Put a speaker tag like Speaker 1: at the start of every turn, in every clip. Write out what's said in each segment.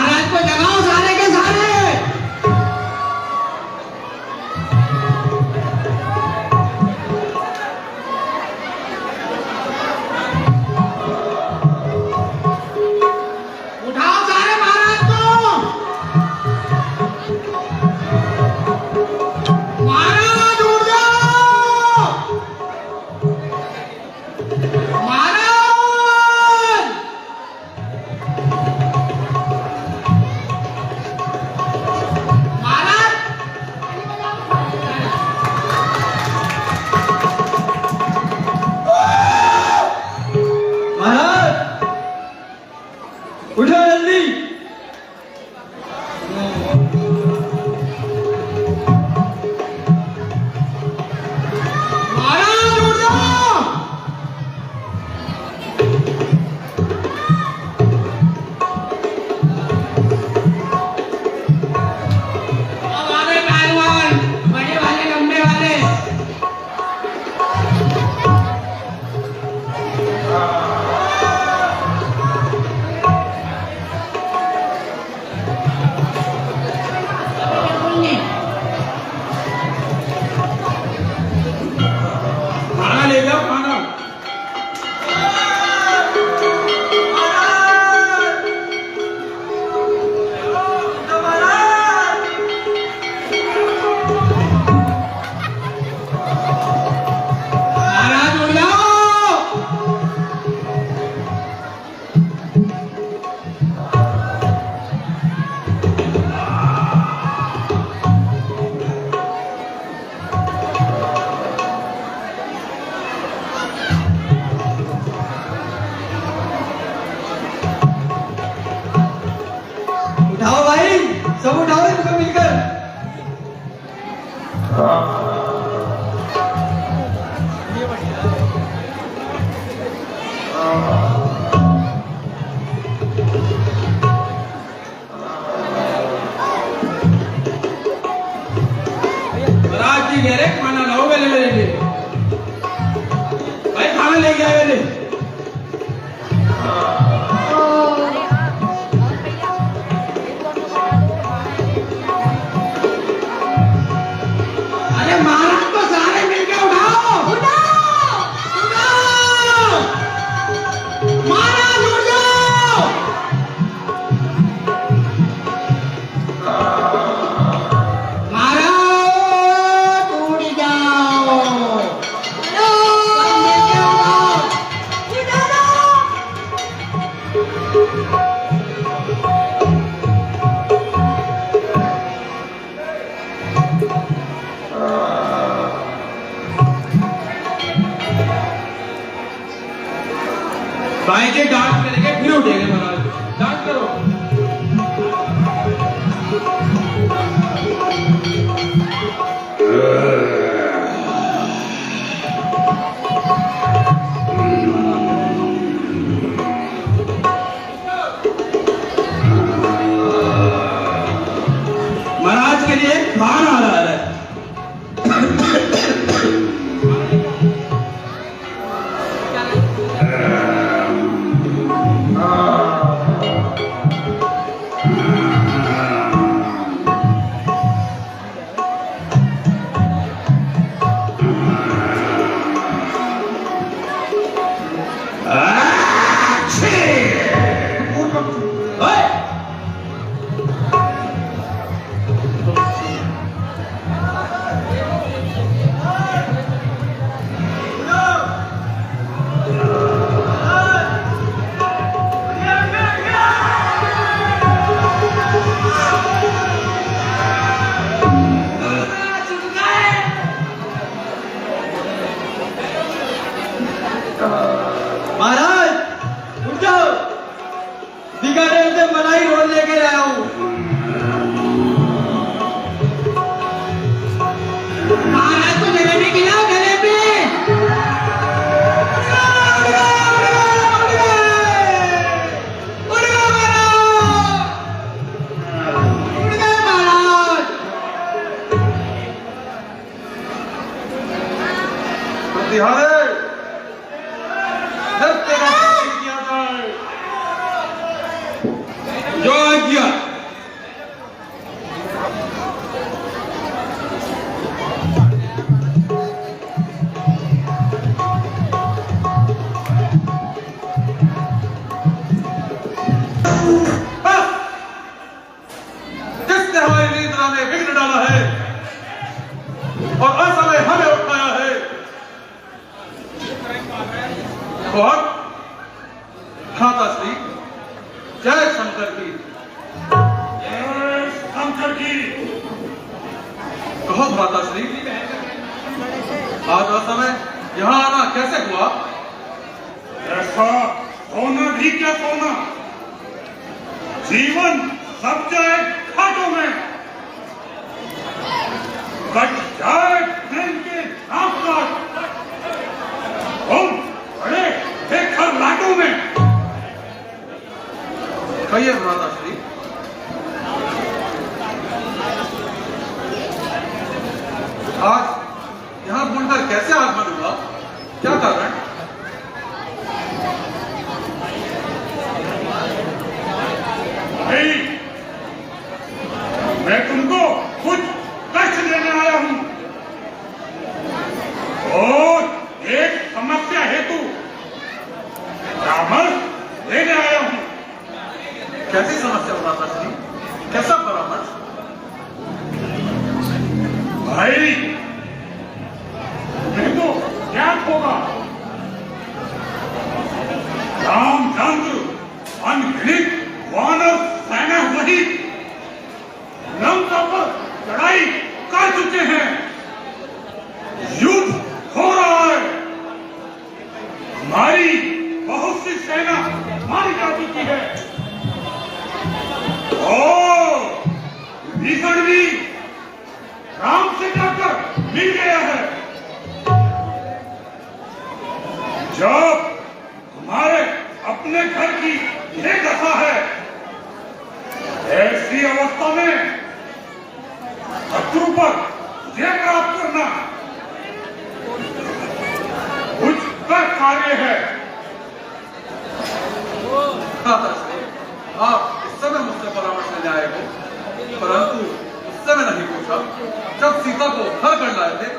Speaker 1: महाराज को जगाओ सारे के सारे। उठाओ सारे महाराज को। महाराज उठ जाओ। महाराज महाराज
Speaker 2: महाराज उठो जल्दी।
Speaker 1: महाराज उठ जाओ। अब आ गए पहलवान, बड़े वाले लंबे वाले।
Speaker 2: खाना ले जाओ खाना।
Speaker 1: महाराज उठ जाओ।
Speaker 2: उठाओ भाई, सब उठाओ इनको मिलकर।
Speaker 1: महाराज जी कह रहे खाना लाओ मेरे मेरे लिए। भाई खाना लेके आए मेरे। अरे महाराज को सारे मिलके उठाओ। उठाओ उठाओ। महाराज उठ जाओ। महाराज उठ जाओ। सब मिलके उठाओ। भाई जी डांस करेंगे फिर उठेंगे महाराज। डांस करो। महाराज के लिए खाना आ रहा है।
Speaker 3: तपस्या में विघ्न डाला है और असमय हमें उठाया है। और भ्राताश्री, जय शंकर की।
Speaker 4: जय शंकर की।
Speaker 3: कहो भ्राताश्री, आज असमय यहाँ आना कैसे हुआ?
Speaker 4: ऐसा सोना भी क्या सोना, जीवन सब जाए खाटों में, कट जाए प्रेम के नाम काट, हम बड़े बेखर लाटों में।
Speaker 3: कहिए भ्राताश्री। आज यहाँ बुलकर कैसे आगमन हुआ, क्या कारण?
Speaker 4: भाई, मैं तुमको कुछ कष्ट देने आया हूं और एक समस्या हेतु परामर्श देने आया हूं।
Speaker 3: कैसी समस्या भ्राताश्री, कैसा परामर्श?
Speaker 4: भाई, तुम्हें तो ज्ञात होगा, रामचंद्र अनगिनत वानर सेना सहित लंका पर चढ़ाई कर चुके हैं। युद्ध हो रहा है, हमारी बहुत सी सेना मारी जा चुकी है और विभीषण भी राम से जाकर मिल गया है। जब हमारे अपने घर की यह दशा है, ऐसी अवस्था में शत्रु पर विजय प्राप्त करना कुछ का कार्य है।
Speaker 3: भ्राताश्री, आप इस समय मुझसे परामर्श लेने आए हो, परंतु उस समय नहीं पूछा जब सीता को घर कर लाए थे।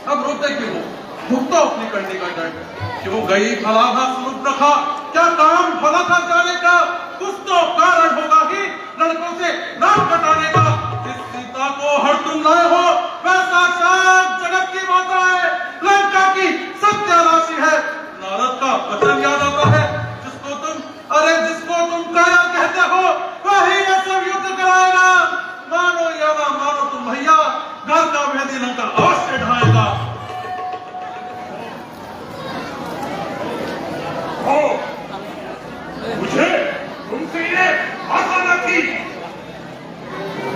Speaker 3: अब रोते क्यों हो? भुगतो अपनी करनी का दंड। क्यों गई भला स्वरूप रखा, क्या काम भला था जाने का? कुछ तो कारण होगा ही लड़कों से नाम कटाने का। जिस सीता को हर तुम लाए हो वह साक्षात जगत की माता है, लंका की सत्यानाशी है। नारद का वचन याद आता है, जिसको तुम कायर कहते हो वही ये सब युद्ध कराएगा। मानो या ना मानो तुम भैया, घर का भेदी लंका अवश्य ढाएगा।
Speaker 4: मुझे तुमसे ये आशा न थी।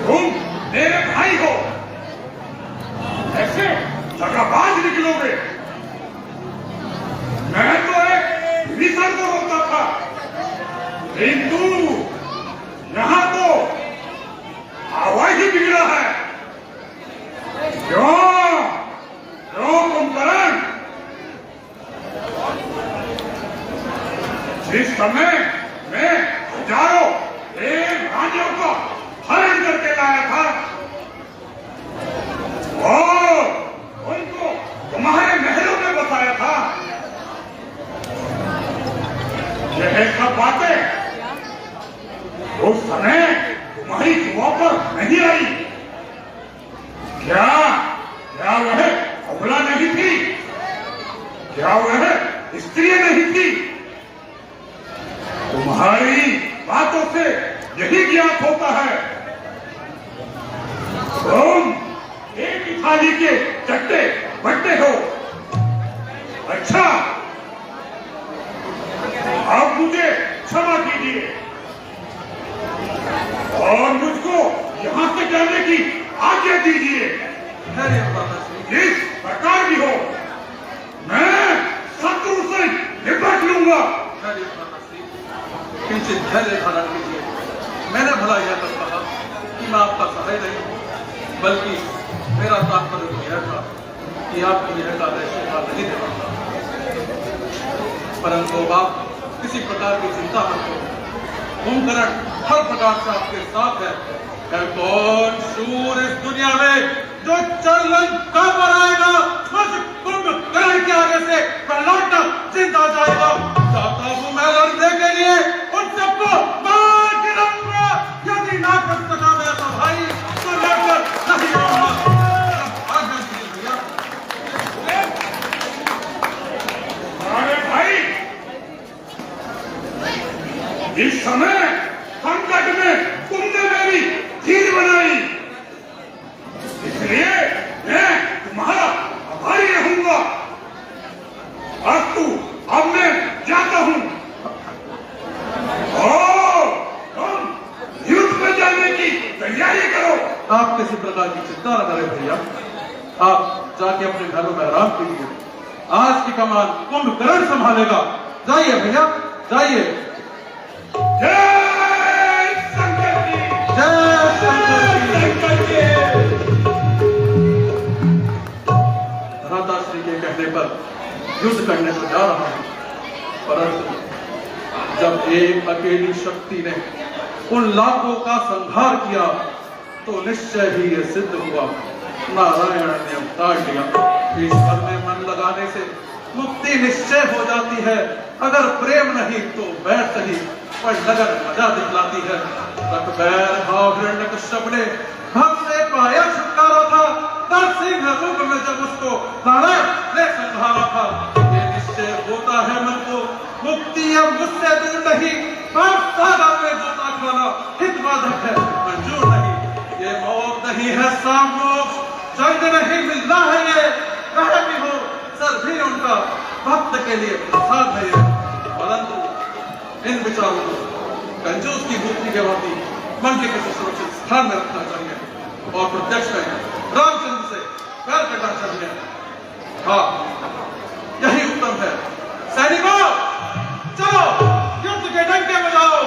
Speaker 4: तुम मेरे भाई हो, ऐसे दगाबाज निकलोगे। मैं तो एक विभीषण को रोकता था, किंतु यहाँ तो हवा ही बिगड़ा है। क्यों कुंभकर्ण? जिस समय मैं हजारों रानियों को हरण करके लाया था और उनको तुम्हारे महलों में बसाया था, यह सब बातें उस समय तुम्हारी जुआ पर नहीं आई। क्या वह अबला नहीं थी? क्या वह स्त्री नहीं थी? तुम्हारी बातों से यही ज्ञात होता है तुम एक ही थाली के चट्टे बट्टे हो। अच्छा, अब मुझे क्षमा कीजिए और मुझको यहाँ से जाने की आज्ञा दीजिए। इस प्रकार भी हो, मैं शत्रु से निपट लूंगा।
Speaker 3: किंचित धैर्य धारण कीजिए। मैंने भला यह कर कहा कि मैं आपका सहाय नहीं हूँ, बल्कि मेरा तात्पर्य तो यह था कि आपको यह कार्य स्वीकार नहीं दे पाता। परंतु आप किसी प्रकार की चिंता मत करो, कुंभकर्ण हर प्रकार से आपके साथ है। कौन शूर इस दुनिया में जो चरण का बनाएगा, मुझ कुंभकर्ण के आगे से मैं लौटना जिंदा जाएगा। चाहता हूं मैं लड़ने के लिए उन सबको मार गिराऊंगा। यदि ना कर सका मैं तो भाई तो लड़कर आप किसी प्रकार की चिंता न करें भैया। आप जाके अपने घरों में आराम कीजिए। आज की कमान कुंभकर्ण संभालेगा। जाइए भैया, जाइए।
Speaker 4: जय शंकर जी,
Speaker 3: जय शंकर जी। राधाश्री के कहने पर युद्ध करने को जा रहा हूं, परंतु जब एक अकेली शक्ति ने उन लाखों का संहार किया तो निश्चय ही यह सिद्ध हुआ, नारायण ने अवतार लिया। ईश्वर में मन लगाने से मुक्ति निश्चय हो जाती है। अगर प्रेम नहीं तो बैर सही, पर लगन मजा दिखलाती है। बैर भाव हिरण्यकश्यप ने भक्त से पाया छुटकारा था, नरसिंह रूप में जब उसको नारायण ने संहारा था। ये निश्चय होता है मन को, मुक्ति अब मुझसे दूर नहीं, पर सागर में गोता खाना हितवादक है, मंजूर नहीं। ये मौत नहीं है सामोक्ष, जंग नहीं मिलना है ये, कहे भी हो सर भी उनका भक्त के लिए प्रसाद है ये। परंतु इन विचारों को कंजूस की बुद्धि के भांति मन के किसी सुरक्षित स्थान में रखना चाहिए और प्रत्यक्ष में रामचंद्र से प्यार करना चाहिए। हाँ, यही उत्तम है। सैनिकों, चलो युद्ध के डंके बजाओ।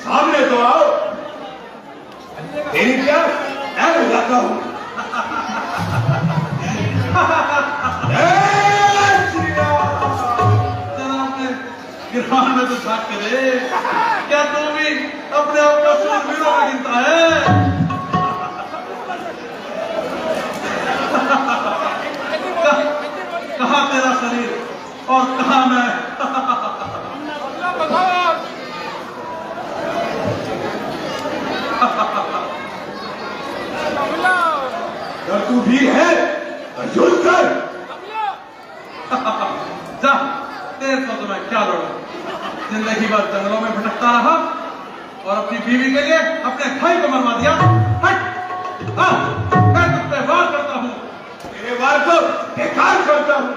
Speaker 4: सामने तो आओ, तेरी क्या मैं बुलाता हूं।
Speaker 3: गिरवान में तो झाक करे, क्या तू भी अपने आप को सूरवीरों में गिनता है? कहाँ तेरा शरीर और कहाँ मैं?
Speaker 4: अगर तू भी है तो युद्ध कर।
Speaker 3: जा, तेरे को तो मैं क्या लड़ूं? जिंदगी भर जंगलों में भटकता रहा और अपनी बीवी के लिए अपने भाई को मरवा दिया। हट! हाँ, मैं तुम पे वार करता हूं।
Speaker 4: तेरे वार को बेकार करता हूं।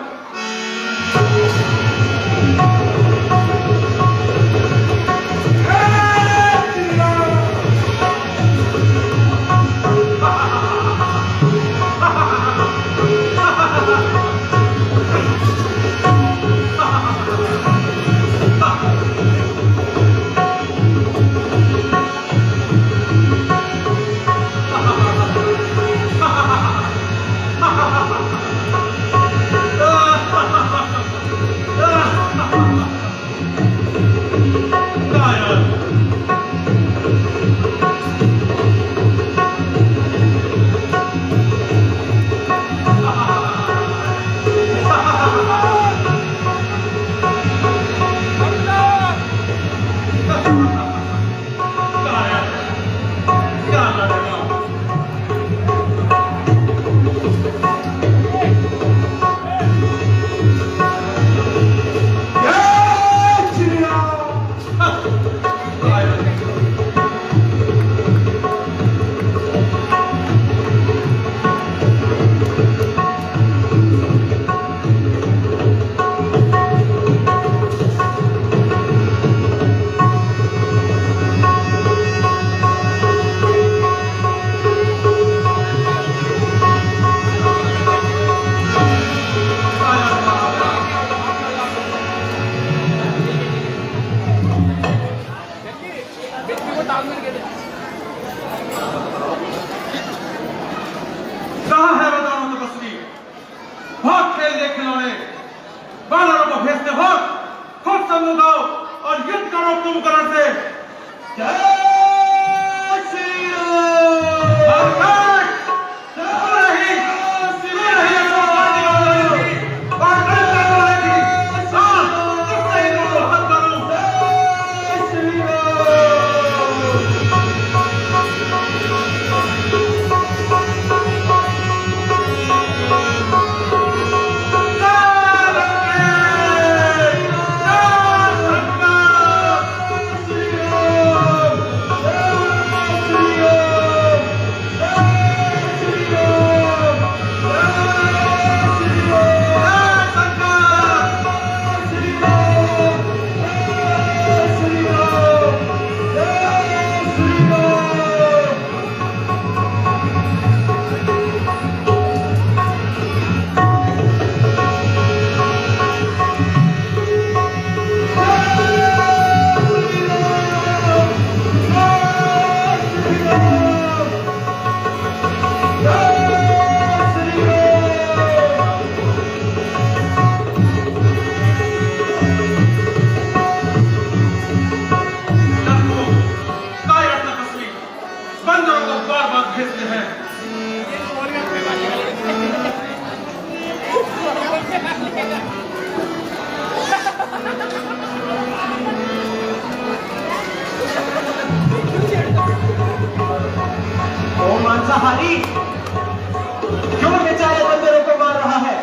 Speaker 3: भेजते हैं।
Speaker 2: ओ मांसाहारी, क्यों बेचारे बंदरों को मार रहा है?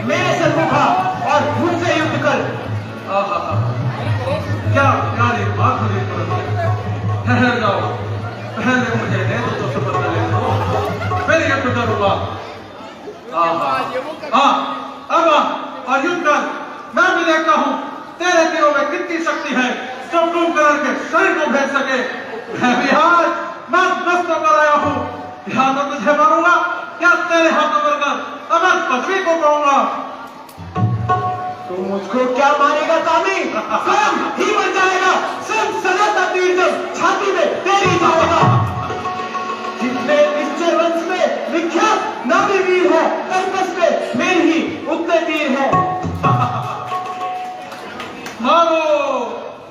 Speaker 2: मेरे सन्मुखा और मुझसे युद्ध कर।
Speaker 3: आहा, क्या प्यारी बात हो रही है। ठहर जाओ, पहले मुझे दे दो तो शपथ ले लो, फिर युद्ध करूंगा। हाँ, अब और युद्ध कर। मैं भी देखता हूँ तेरे दिलों में कितनी शक्ति है जो कुंभकर्ण के शरीर को भेज सके। मैं भी आज मस्त होकर आया हूँ, या तो तुझे मारूंगा या तेरे हाथों मरकर अगर पृथ्वी को पाऊंगा।
Speaker 2: तू मुझको क्या मारेगा कामी? स्वयं ही मर जाएगा। स्वयं सनाता तीर जब छाती में तेरी जाएगा। जितने निश्चय वंश में विख्यात नामी वीर है, कर्कश में मेरे ही उतने तीर है।
Speaker 3: मारो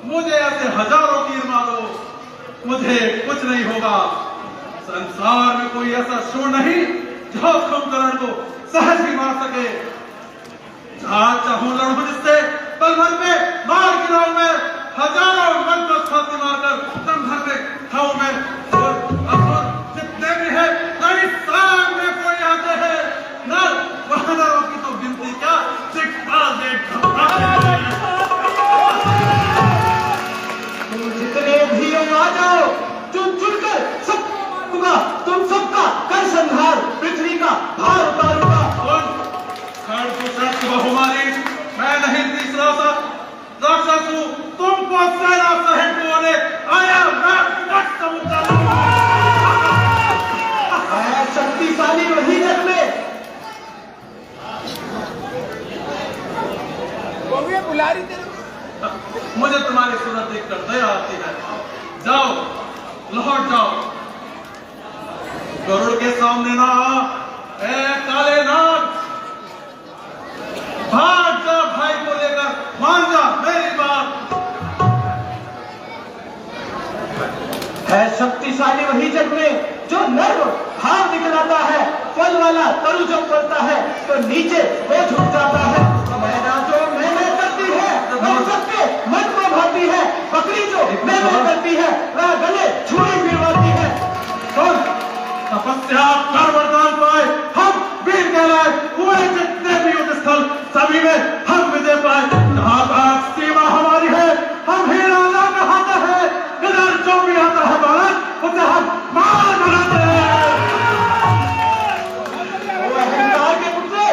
Speaker 3: मुझे, ऐसे हजारों तीर मारो, मुझे कुछ नहीं होगा। संसार में कोई ऐसा शूर नहीं जो कुंभकर्ण को सहज ही मार सके। चाहूं लड़ूं जिससे पल भर में मार गिराऊं मैं, हजारों मन को छाती मारकर दम भर में खाऊं मैं। और असुर जितने भी है कई सामने कोई आते हैं, नर वानरों की तो गिनती क्या, सिक्का से
Speaker 2: तुम जितने भी हो आ जाओ, चुन चुनकर सब दूंगा। तुम सबका कर संहार, पृथ्वी का भार उतारूंगा।
Speaker 3: बहुमारी मैं नहीं तीसरा सा राक्षस हूं, तुमको सेना सहित होने आया मैं
Speaker 2: शक्तिशाली वही जग में।
Speaker 3: मुझे तुम्हारी सूरत देखकर दया आती है। जाओ, लौट जाओ। गरुड़ के सामने ना ए काले नाग, भाग जा भाई को लेकर, मान जा मेरी बात।
Speaker 2: है शक्तिशाली वही जग में जो नर्व भाव दिखलाता है। फल वाला तरु जब पड़ता है तो नीचे वो झुक जाता है। मैना जो मैं करती है वह सबके मन को भाती है। बकरी जो मैं करती है वह गले छुरी भिड़वाती है।
Speaker 3: सुन, तपस्या कर वरदान पाए हम वीर कहलाए, हुए जितने भी युद्ध स्थल सभी में हम विजय पाए। जहां तक सीमा हमारी है हम ही राजा कहते हैं, इधर जो भी आता है भारत उसे हम मार बनाते हैं।
Speaker 2: वो अहंकार के पुतले,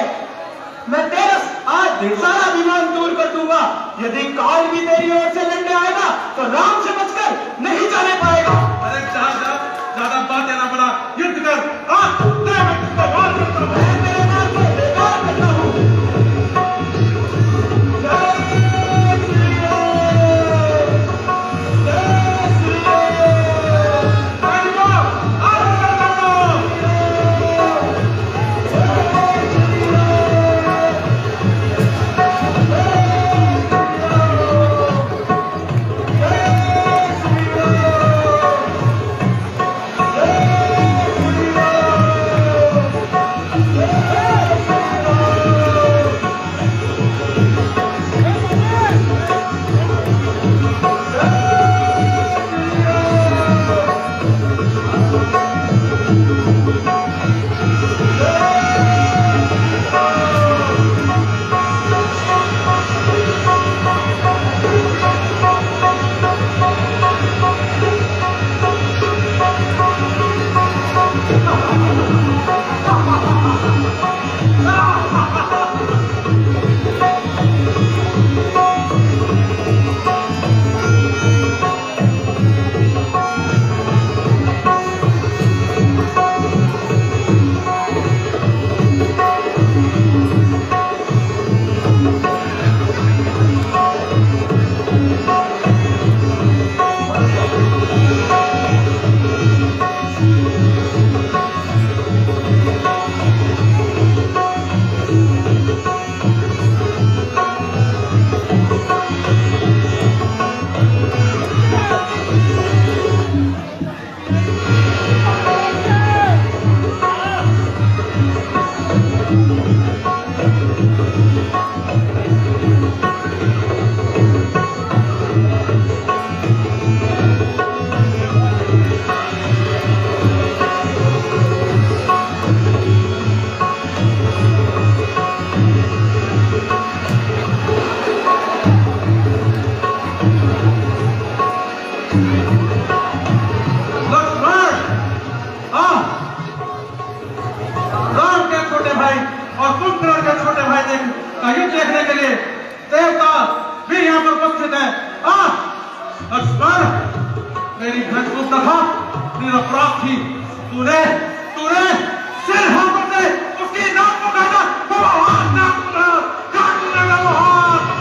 Speaker 2: मैं तेरा आज सारा अभिमान दूर कर दूंगा। यदि काल भी तेरी ओर से लड़ने आएगा तो राम से बचकर नहीं जाने पाएगा।
Speaker 3: अरे जा, ज्यादा बातें ना बड़ा, युद्ध कर।
Speaker 2: तूने तूने सिर हाथों से उसकी नाक को काटा, वो हाथ नाक काट लगा वो हाथ।